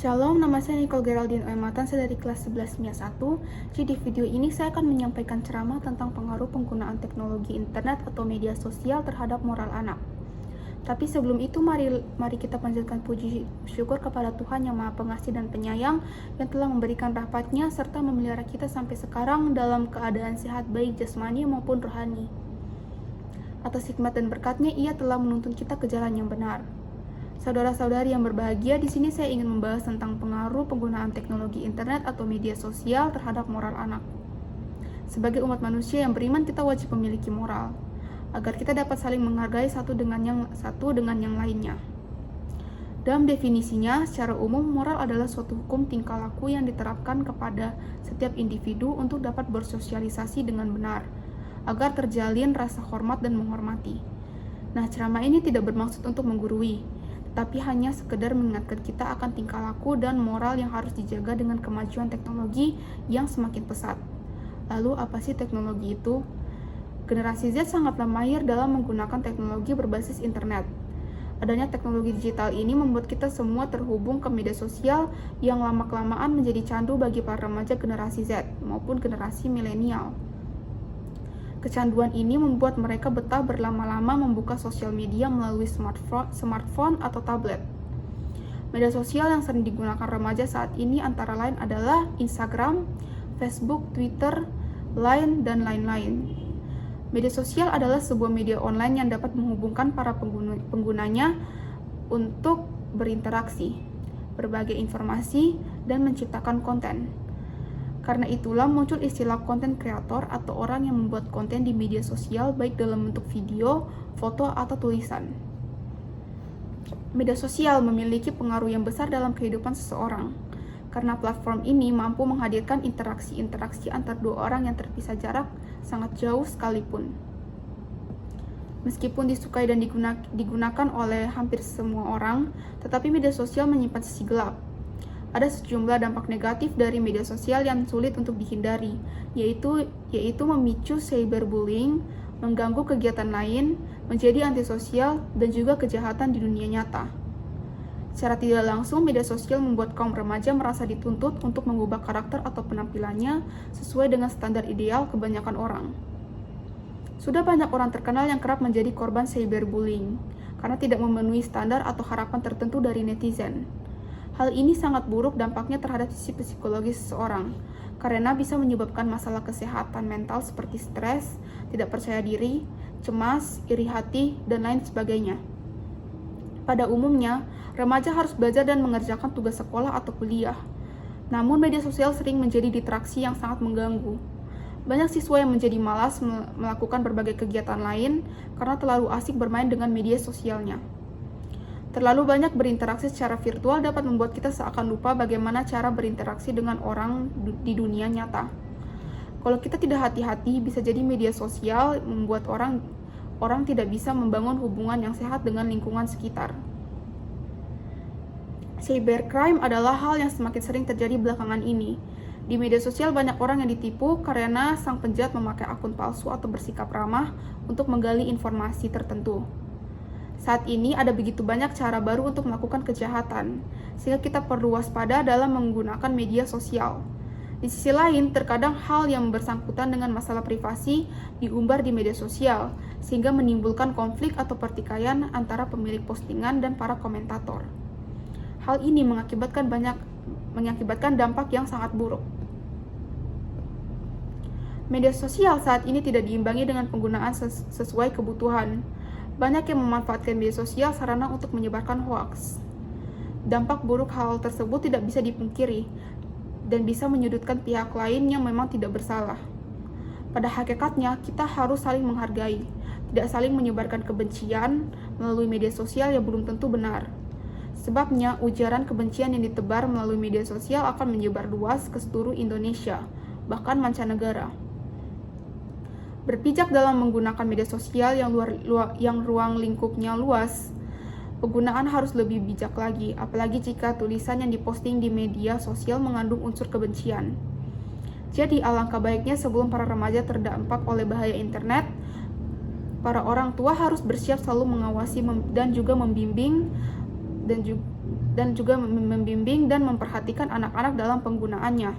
Shalom, nama saya Nicole Geraldine Oematan, saya dari kelas 11 MIA 1. Jadi di video ini saya akan menyampaikan ceramah tentang pengaruh penggunaan teknologi internet atau media sosial terhadap moral anak. Tapi sebelum itu mari kita panjatkan puji syukur kepada Tuhan yang Maha Pengasih dan Penyayang yang telah memberikan rahmat-Nya serta memelihara kita sampai sekarang dalam keadaan sehat baik jasmani maupun rohani. Atas hikmat dan berkat-Nya Ia telah menuntun kita ke jalan yang benar. Saudara-saudari yang berbahagia, di sini saya ingin membahas tentang pengaruh penggunaan teknologi internet atau media sosial terhadap moral anak. Sebagai umat manusia yang beriman, kita wajib memiliki moral, agar kita dapat saling menghargai satu dengan yang lainnya. Dalam definisinya, secara umum, moral adalah suatu hukum tingkah laku yang diterapkan kepada setiap individu untuk dapat bersosialisasi dengan benar, agar terjalin rasa hormat dan menghormati. Nah, ceramah ini tidak bermaksud untuk menggurui, tapi hanya sekedar mengingatkan kita akan tingkah laku dan moral yang harus dijaga dengan kemajuan teknologi yang semakin pesat. Lalu apa sih teknologi itu? Generasi Z sangatlah mahir dalam menggunakan teknologi berbasis internet. Adanya teknologi digital ini membuat kita semua terhubung ke media sosial yang lama-kelamaan menjadi candu bagi para remaja generasi Z maupun generasi milenial. Kecanduan ini membuat mereka betah berlama-lama membuka sosial media melalui smartphone atau tablet. Media sosial yang sering digunakan remaja saat ini antara lain adalah Instagram, Facebook, Twitter, Line, dan lain-lain. Media sosial adalah sebuah media online yang dapat menghubungkan para penggunanya untuk berinteraksi, berbagi informasi, dan menciptakan konten. Karena itulah muncul istilah konten kreator atau orang yang membuat konten di media sosial baik dalam bentuk video, foto, atau tulisan. Media sosial memiliki pengaruh yang besar dalam kehidupan seseorang, karena platform ini mampu menghadirkan interaksi-interaksi antar dua orang yang terpisah jarak sangat jauh sekalipun. Meskipun disukai dan digunakan oleh hampir semua orang, tetapi media sosial menyimpan sisi gelap. Ada sejumlah dampak negatif dari media sosial yang sulit untuk dihindari, yaitu memicu cyberbullying, mengganggu kegiatan lain, menjadi antisosial, dan juga kejahatan di dunia nyata. Secara tidak langsung, media sosial membuat kaum remaja merasa dituntut untuk mengubah karakter atau penampilannya sesuai dengan standar ideal kebanyakan orang. Sudah banyak orang terkenal yang kerap menjadi korban cyberbullying karena tidak memenuhi standar atau harapan tertentu dari netizen. Hal ini sangat buruk dampaknya terhadap sisi psikologis seseorang, karena bisa menyebabkan masalah kesehatan mental seperti stres, tidak percaya diri, cemas, iri hati, dan lain sebagainya. Pada umumnya, remaja harus belajar dan mengerjakan tugas sekolah atau kuliah. Namun media sosial sering menjadi distraksi yang sangat mengganggu. Banyak siswa yang menjadi malas melakukan berbagai kegiatan lain karena terlalu asik bermain dengan media sosialnya. Terlalu banyak berinteraksi secara virtual dapat membuat kita seakan lupa bagaimana cara berinteraksi dengan orang di dunia nyata. Kalau kita tidak hati-hati, bisa jadi media sosial membuat orang tidak bisa membangun hubungan yang sehat dengan lingkungan sekitar. Cybercrime adalah hal yang semakin sering terjadi belakangan ini. Di media sosial banyak orang yang ditipu karena sang penjahat memakai akun palsu atau bersikap ramah untuk menggali informasi tertentu. Saat ini ada begitu banyak cara baru untuk melakukan kejahatan, sehingga kita perlu waspada dalam menggunakan media sosial. Di sisi lain, terkadang hal yang bersangkutan dengan masalah privasi diumbar di media sosial, sehingga menimbulkan konflik atau pertikaian antara pemilik postingan dan para komentator. Hal ini mengakibatkan dampak yang sangat buruk. Media sosial saat ini tidak diimbangi dengan penggunaan sesuai kebutuhan. Banyak yang memanfaatkan media sosial sarana untuk menyebarkan hoaks. Dampak buruk hal tersebut tidak bisa dipungkiri dan bisa menyudutkan pihak lain yang memang tidak bersalah. Pada hakikatnya, kita harus saling menghargai, tidak saling menyebarkan kebencian melalui media sosial yang belum tentu benar. Sebabnya, ujaran kebencian yang ditebar melalui media sosial akan menyebar luas ke seluruh Indonesia, bahkan mancanegara. Berpijak dalam menggunakan media sosial yang ruang lingkupnya luas, penggunaan harus lebih bijak lagi, apalagi jika tulisan yang diposting di media sosial mengandung unsur kebencian. Jadi, alangkah baiknya sebelum para remaja terdampak oleh bahaya internet, para orang tua harus bersiap selalu mengawasi dan juga membimbing dan juga membimbing dan memperhatikan anak-anak dalam penggunaannya.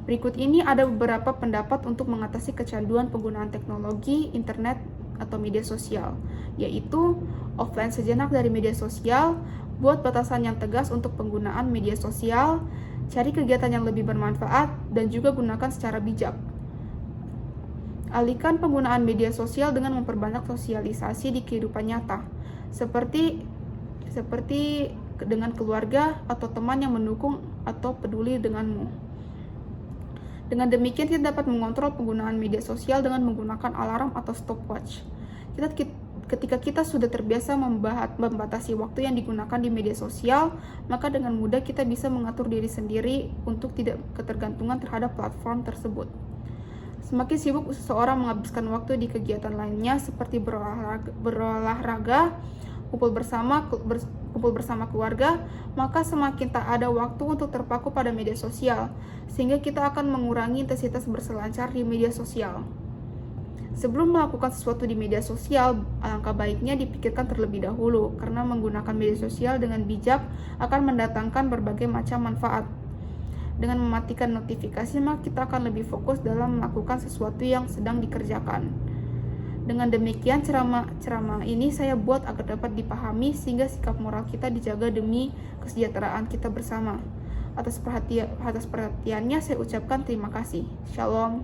Berikut ini ada beberapa pendapat untuk mengatasi kecanduan penggunaan teknologi, internet, atau media sosial, yaitu offline sejenak dari media sosial, buat batasan yang tegas untuk penggunaan media sosial, cari kegiatan yang lebih bermanfaat, dan juga gunakan secara bijak. Alihkan penggunaan media sosial dengan memperbanyak sosialisasi di kehidupan nyata, seperti dengan keluarga atau teman yang mendukung atau peduli denganmu. Dengan demikian, kita dapat mengontrol penggunaan media sosial dengan menggunakan alarm atau stopwatch. Ketika kita sudah terbiasa membatasi waktu yang digunakan di media sosial, maka dengan mudah kita bisa mengatur diri sendiri untuk tidak ketergantungan terhadap platform tersebut. Semakin sibuk seseorang menghabiskan waktu di kegiatan lainnya seperti berolahraga, kumpul bersama keluarga, maka semakin tak ada waktu untuk terpaku pada media sosial, sehingga kita akan mengurangi intensitas berselancar di media sosial. Sebelum melakukan sesuatu di media sosial, alangkah baiknya dipikirkan terlebih dahulu, karena menggunakan media sosial dengan bijak akan mendatangkan berbagai macam manfaat. Dengan mematikan notifikasi, maka kita akan lebih fokus dalam melakukan sesuatu yang sedang dikerjakan. Dengan demikian, ceramah ini saya buat agar dapat dipahami sehingga sikap moral kita dijaga demi kesejahteraan kita bersama. Atas perhatiannya saya ucapkan terima kasih. Shalom.